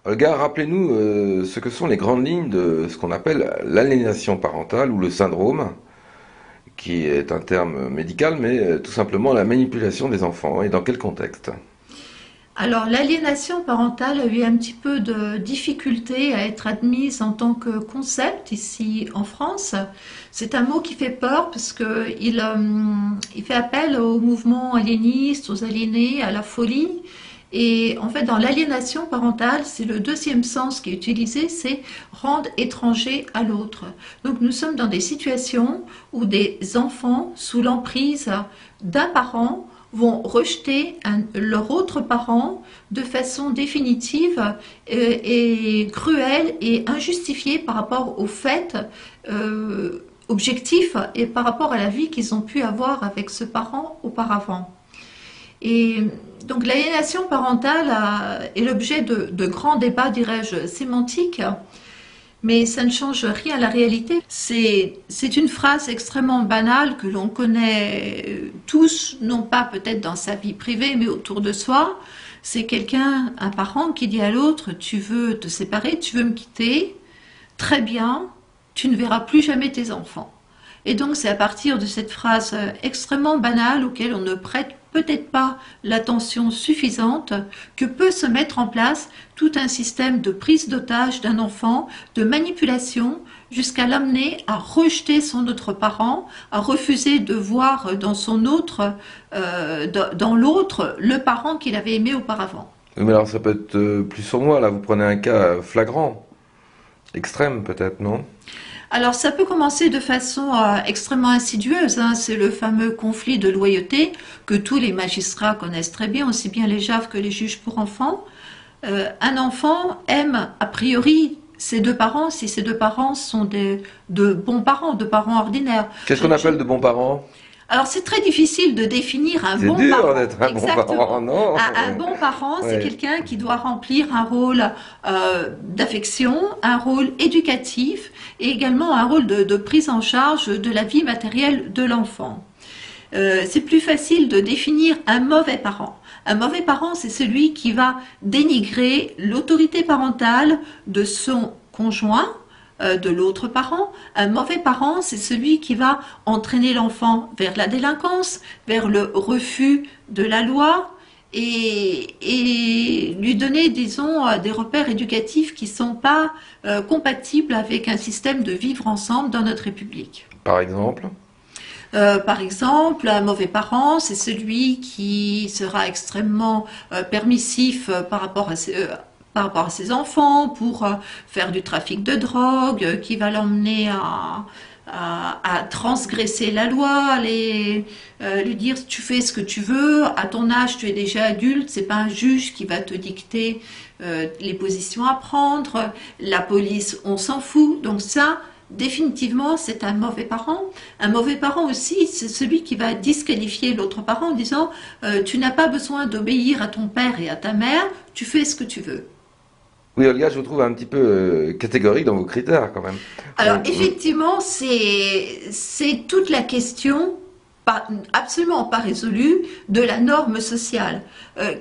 Olga, rappelez-nous ce que sont les grandes lignes de ce qu'on appelle l'aliénation parentale ou le syndrome, qui est un terme médical, mais tout simplement la manipulation des enfants, et dans quel contexte? Alors, l'aliénation parentale a eu un petit peu de difficulté à être admise en tant que concept ici en France. C'est un mot qui fait peur parce que il fait appel au mouvement aliéniste, aux aliénés, à la folie. Et en fait, dans l'aliénation parentale, c'est le deuxième sens qui est utilisé, c'est rendre étranger à l'autre. Donc, nous sommes dans des situations où des enfants, sous l'emprise d'un parent, vont rejeter leur autre parent de façon définitive et cruelle et injustifiée par rapport aux faits objectifs et par rapport à la vie qu'ils ont pu avoir avec ce parent auparavant. Et donc l'aliénation parentale est l'objet de grands débats, dirais-je, sémantiques, mais ça ne change rien à la réalité. C'est une phrase extrêmement banale que l'on connaît tous, non pas peut-être dans sa vie privée, mais autour de soi. C'est quelqu'un, un parent qui dit à l'autre, tu veux te séparer, tu veux me quitter, très bien, tu ne verras plus jamais tes enfants. Et donc c'est à partir de cette phrase extrêmement banale auquel on ne prête peut-être pas l'attention suffisante que peut se mettre en place tout un système de prise d'otage d'un enfant, de manipulation, jusqu'à l'amener à rejeter son autre parent, à refuser de voir dans son autre, dans l'autre, le parent qu'il avait aimé auparavant. Oui, mais alors ça peut être plus sur moi, là, vous prenez un cas flagrant, extrême peut-être, non? Alors ça peut commencer de façon extrêmement insidieuse, hein. C'est le fameux conflit de loyauté que tous les magistrats connaissent très bien, aussi bien les JAF que les juges pour enfants. Un enfant aime a priori ses deux parents si ces deux parents sont de bons parents, de parents ordinaires. Qu'est-ce qu'on appelle de bons parents? Alors c'est très difficile de définir un C'est bon dur parent. d'être un bon parent, Exactement. non? Un bon parent, c'est Ouais. quelqu'un qui doit remplir un rôle d'affection, un rôle éducatif et également un rôle de prise en charge de la vie matérielle de l'enfant. C'est plus facile de définir un mauvais parent. Un mauvais parent, c'est celui qui va dénigrer l'autorité parentale de son conjoint, de l'autre parent. Un mauvais parent, c'est celui qui va entraîner l'enfant vers la délinquance, vers le refus de la loi et lui donner, disons, des repères éducatifs qui ne sont pas compatibles avec un système de vivre ensemble dans notre République. Par exemple? Par exemple, un mauvais parent, c'est celui qui sera extrêmement permissif par rapport à ses enfants pour faire du trafic de drogue, qui va l'emmener à transgresser la loi, lui dire tu fais ce que tu veux, à ton âge tu es déjà adulte, c'est pas un juge qui va te dicter les positions à prendre, la police on s'en fout, donc ça définitivement, c'est un mauvais parent. Un mauvais parent aussi, c'est celui qui va disqualifier l'autre parent en disant tu n'as pas besoin d'obéir à ton père et à ta mère, tu fais ce que tu veux. Oui, Olga, je vous trouve un petit peu catégorique dans vos critères quand même. Alors On- on- effectivement, c'est toute la question absolument pas résolue de la norme sociale.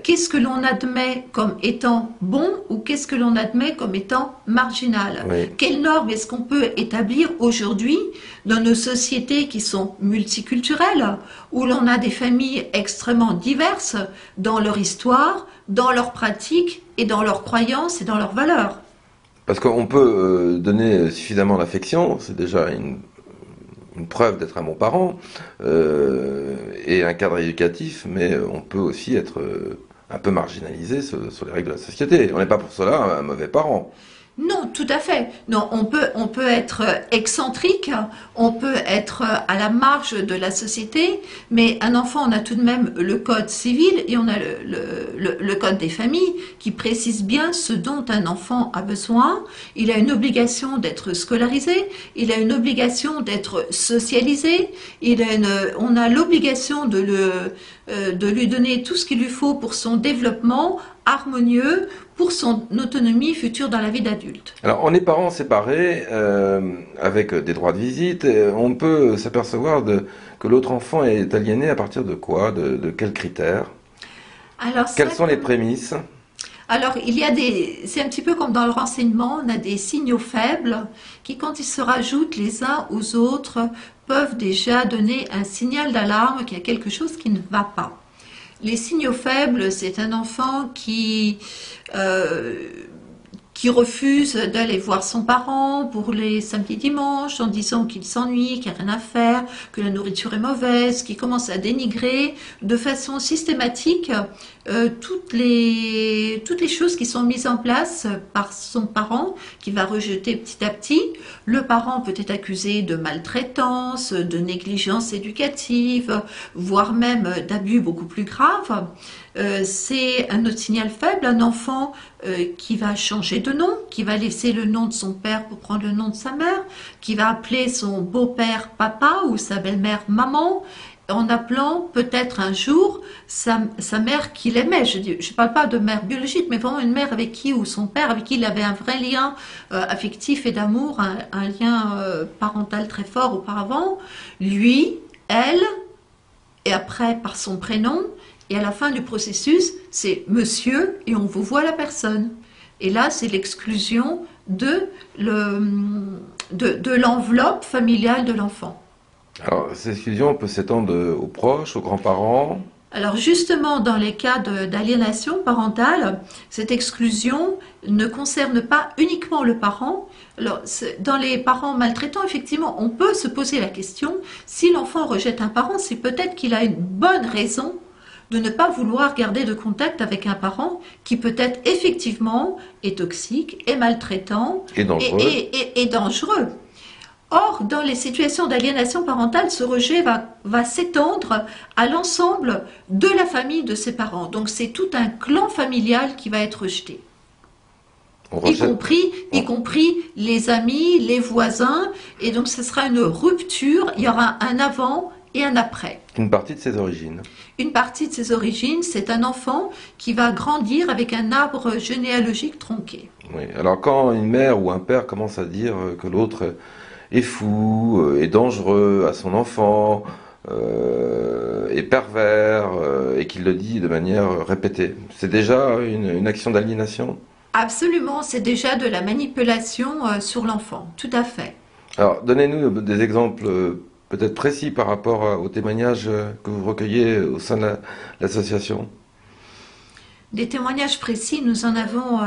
Qu'est-ce que l'on admet comme étant bon ou qu'est-ce que l'on admet comme étant marginal? oui. Quelles normes est-ce qu'on peut établir aujourd'hui dans nos sociétés qui sont multiculturelles, où l'on a des familles extrêmement diverses dans leur histoire, dans leurs pratiques et dans leurs croyances et dans leurs valeurs? Parce qu'on peut donner suffisamment d'affection, c'est déjà une preuve d'être un bon parent, et un cadre éducatif, mais on peut aussi être un peu marginalisé sur les règles de la société. On n'est pas pour cela un mauvais parent. Non, tout à fait. Non, on peut être excentrique, on peut être à la marge de la société, mais un enfant, on a tout de même le code civil et on a le code des familles qui précise bien ce dont un enfant a besoin. Il a une obligation d'être scolarisé, il a une obligation d'être socialisé, on a l'obligation de lui donner tout ce qu'il lui faut pour son développement harmonieux, pour son autonomie future dans la vie d'adulte. Alors, on est parents séparés, avec des droits de visite, on peut s'apercevoir que l'autre enfant est aliéné à partir de quoi? De quels critères? Alors ça, Quelles sont les prémices? Alors, c'est un petit peu comme dans le renseignement, on a des signaux faibles qui, quand ils se rajoutent les uns aux autres, peuvent déjà donner un signal d'alarme qu'il y a quelque chose qui ne va pas. Les signaux faibles, c'est un enfant euh, qui refuse d'aller voir son parent pour les samedis dimanches en disant qu'il s'ennuie, qu'il n'y a rien à faire, que la nourriture est mauvaise, qui commence à dénigrer de façon systématique toutes les choses qui sont mises en place par son parent, qui va rejeter petit à petit. Le parent peut être accusé de maltraitance, de négligence éducative, voire même d'abus beaucoup plus graves. C'est un autre signal faible, un enfant qui va changer de nom, qui va laisser le nom de son père pour prendre le nom de sa mère, qui va appeler son beau-père papa ou sa belle-mère maman, en appelant peut-être un jour sa mère qu'il aimait. Je ne parle pas de mère biologique, mais vraiment une mère avec qui, ou son père, avec qui il avait un vrai lien affectif et d'amour, un lien parental très fort auparavant. Lui, elle, et après par son prénom, et à la fin du processus, c'est monsieur et on vous voit la personne. Et là, c'est l'exclusion de l'enveloppe familiale de l'enfant. Alors, cette exclusion peut s'étendre aux proches, aux grands-parents. Alors justement, dans les cas d'aliénation parentale, cette exclusion ne concerne pas uniquement le parent. Alors, dans les parents maltraitants, effectivement, on peut se poser la question, si l'enfant rejette un parent, c'est peut-être qu'il a une bonne raison de ne pas vouloir garder de contact avec un parent qui peut-être effectivement est toxique, est maltraitant Et dangereux. Et dangereux. Or, dans les situations d'aliénation parentale, ce rejet va s'étendre à l'ensemble de la famille de ses parents. Donc c'est tout un clan familial qui va être rejeté. Y compris les amis, les voisins. Et donc ce sera une rupture, il y aura un avant et un après. Une partie de ses origines. Une partie de ses origines, c'est un enfant qui va grandir avec un arbre généalogique tronqué. Oui. Alors quand une mère ou un père commence à dire que l'autre est fou, est dangereux à son enfant, est pervers, et qu'il le dit de manière répétée, c'est déjà une action d'aliénation? Absolument, c'est déjà de la manipulation sur l'enfant, tout à fait. Alors donnez-nous des exemples peut-être précis par rapport aux témoignages que vous recueillez au sein de l'association. Des témoignages précis, nous en avons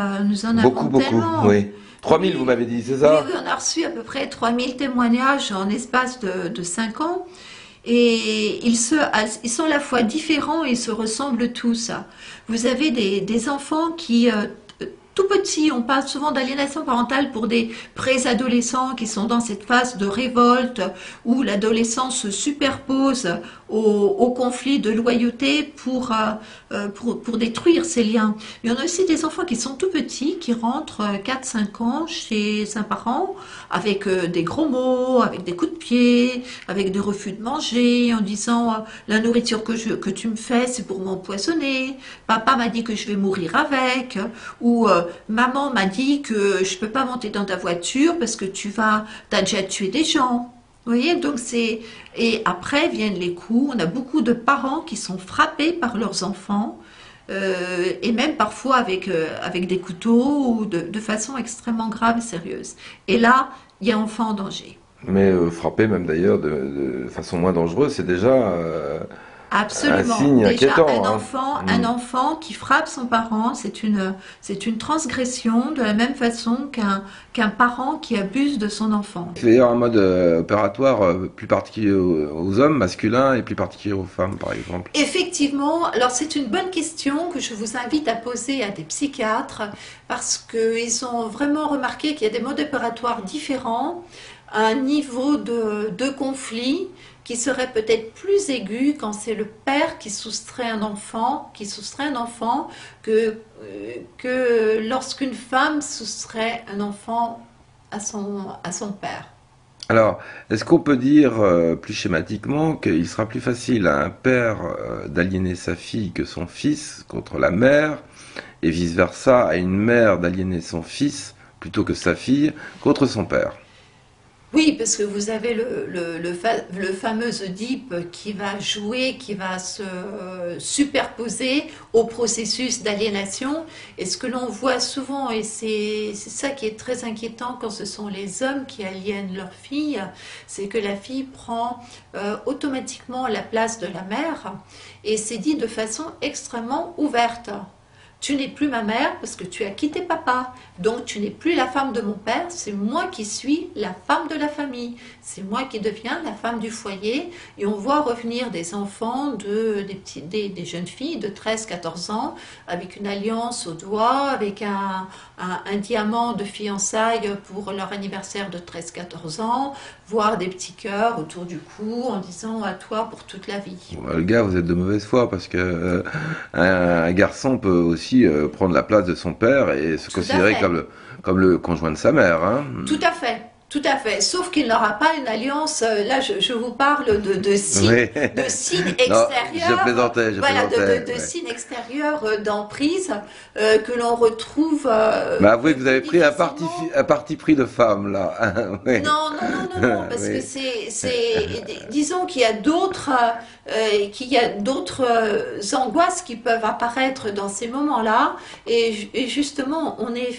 Beaucoup, tellement. oui. 3000, Oui, vous m'avez dit, c'est ça? oui, on a reçu à peu près 3000 témoignages en espace de 5 ans. Et ils sont à la fois différents et ils se ressemblent tous. Vous avez des enfants qui, tout petits, on parle souvent d'aliénation parentale pour des préadolescents qui sont dans cette phase de révolte où l'adolescence se superpose au conflit de loyauté pour détruire ces liens. Mais on a aussi des enfants qui sont tout petits, qui rentrent 4-5 ans chez un parent avec des gros mots, avec des coups de pied, avec des refus de manger, en disant la nourriture que tu me fais, c'est pour m'empoisonner, papa m'a dit que je vais mourir avec, ou maman m'a dit que je peux pas monter dans ta voiture parce que t'as déjà tué des gens. Vous voyez, donc et après viennent les coups. On a beaucoup de parents qui sont frappés par leurs enfants, et même parfois avec des couteaux ou de façon extrêmement grave et sérieuse. Et là, il y a enfant en danger. Mais frapper même d'ailleurs de façon moins dangereuse, c'est déjà un Absolument. signe Déjà, inquiétant. un enfant qui frappe son parent, c'est une transgression de la même façon qu'un parent qui abuse de son enfant. C'est d'ailleurs un mode opératoire plus particulier aux hommes masculins et plus particulier aux femmes, par exemple. Effectivement, alors c'est une bonne question que je vous invite à poser à des psychiatres parce qu'ils ont vraiment remarqué qu'il y a des modes opératoires différents, un niveau de conflit qui serait peut-être plus aigu quand c'est le père qui soustrait un enfant, que lorsqu'une femme soustrait un enfant à son père. Alors, est-ce qu'on peut dire plus schématiquement qu'il sera plus facile à un père d'aliéner sa fille que son fils contre la mère, et vice-versa à une mère d'aliéner son fils plutôt que sa fille contre son père? Oui, parce que vous avez le fameux Oedipe qui va jouer, qui va se superposer au processus d'aliénation. Et ce que l'on voit souvent, et c'est ça qui est très inquiétant quand ce sont les hommes qui aliènent leur fille, c'est que la fille prend automatiquement la place de la mère, et c'est dit de façon extrêmement ouverte. Tu n'es plus ma mère parce que tu as quitté papa. Donc tu n'es plus la femme de mon père, c'est moi qui suis la femme de la famille. C'est moi qui deviens la femme du foyer. Et on voit revenir des enfants, des jeunes filles de 13-14 ans, avec une alliance au doigt, avec un diamant de fiançailles pour leur anniversaire de 13-14 ans, voire des petits cœurs autour du cou en disant à toi pour toute la vie. Bon, le gars, vous êtes de mauvaise foi parce que un garçon peut aussi prendre la place de son père et se Tout à considérer fait. comme le conjoint de sa mère, hein. Tout à fait, tout à fait. Sauf qu'il n'aura pas une alliance. Là, je vous parle Oui. de signes Non, extérieurs. je Voilà, plaisantais. de Ouais. signes extérieurs d'emprise que l'on retrouve Mais avouez que vous avez pris difficilement. un parti pris de femme, là. Oui. Non, non, non, non, non, parce que Oui. disons qu'il y a d'autres angoisses qui peuvent apparaître dans ces moments-là, et justement, on est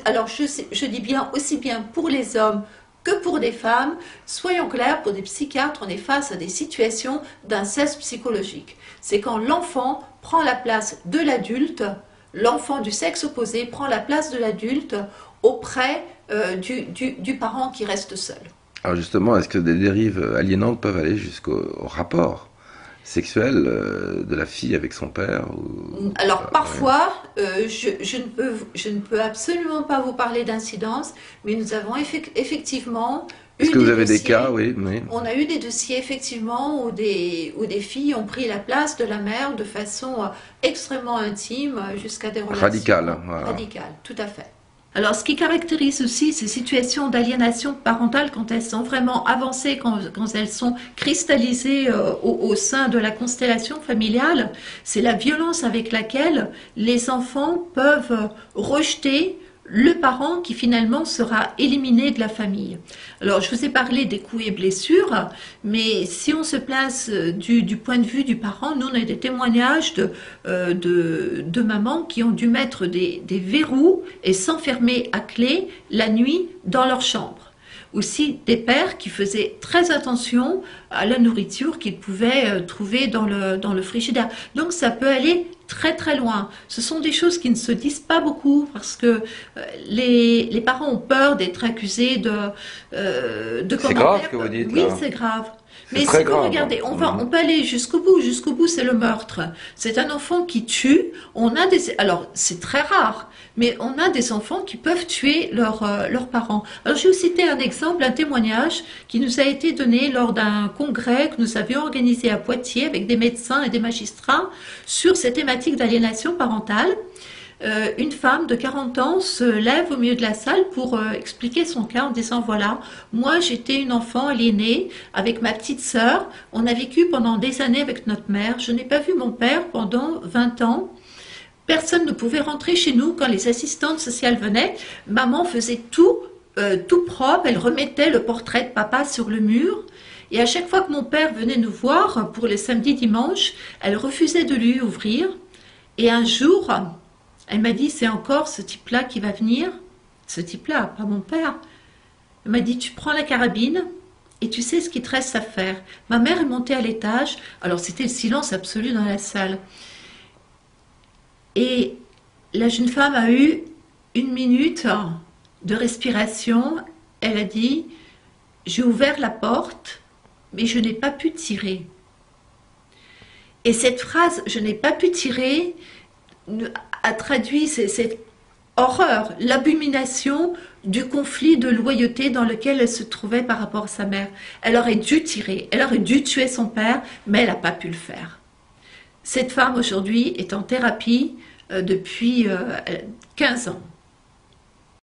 alors je dis bien aussi bien pour les hommes que pour des femmes, soyons clairs, pour des psychiatres, on est face à des situations d'inceste psychologique. C'est quand l'enfant prend la place de l'adulte, l'enfant du sexe opposé prend la place de l'adulte auprès du parent qui reste seul. Alors justement, est-ce que des dérives aliénantes peuvent aller jusqu'au rapport sexuel de la fille avec son père Alors ouais. parfois, je ne peux absolument pas vous parler d'incidence, mais nous avons effectivement Est-ce eu que vous des avez des cas? dossiers. Oui, oui. On a eu des dossiers effectivement où des filles ont pris la place de la mère de façon extrêmement intime jusqu'à des Radical, relations voilà. radicales, tout à fait. Alors, ce qui caractérise aussi ces situations d'aliénation parentale quand elles sont vraiment avancées, quand elles sont cristallisées au sein de la constellation familiale, c'est la violence avec laquelle les enfants peuvent rejeter le parent qui finalement sera éliminé de la famille. Alors, je vous ai parlé des coups et blessures, mais si on se place du point de vue du parent, nous on a des témoignages de mamans qui ont dû mettre des verrous et s'enfermer à clé la nuit dans leur chambre. Aussi des pères qui faisaient très attention à la nourriture qu'ils pouvaient trouver dans le frigidaire. Donc ça peut aller très très loin. Ce sont des choses qui ne se disent pas beaucoup parce que les parents ont peur d'être accusés de C'est grave commentaires. ce que vous dites Oui, là. c'est grave. C'est Mais si très vous grave. regardez, Mhm. on peut aller jusqu'au bout. Jusqu'au bout, c'est le meurtre. C'est un enfant qui tue. Alors c'est très rare, mais on a des enfants qui peuvent tuer leurs parents. Alors je vais vous citer un exemple, un témoignage qui nous a été donné lors d'un congrès que nous avions organisé à Poitiers avec des médecins et des magistrats sur ces thématiques d'aliénation parentale. Une femme de 40 ans se lève au milieu de la salle pour expliquer son cas en disant voilà, moi j'étais une enfant aliénée avec ma petite sœur, on a vécu pendant des années avec notre mère, je n'ai pas vu mon père pendant 20 ans. Personne ne pouvait rentrer chez nous quand les assistantes sociales venaient. Maman faisait tout propre, elle remettait le portrait de papa sur le mur. Et à chaque fois que mon père venait nous voir pour les samedis dimanches, elle refusait de lui ouvrir. Et un jour, elle m'a dit, c'est encore ce type-là qui va venir. Ce type-là, pas mon père. Elle m'a dit, tu prends la carabine et tu sais ce qu'il te reste à faire. Ma mère est montée à l'étage. Alors c'était le silence absolu dans la salle. Et la jeune femme a eu 1 minute de respiration. Elle a dit, j'ai ouvert la porte, mais je n'ai pas pu tirer. Et cette phrase, je n'ai pas pu tirer, a traduit cette horreur, l'abomination du conflit de loyauté dans lequel elle se trouvait par rapport à sa mère. Elle aurait dû tirer, elle aurait dû tuer son père, mais elle n'a pas pu le faire. Cette femme aujourd'hui est en thérapie depuis 15 ans.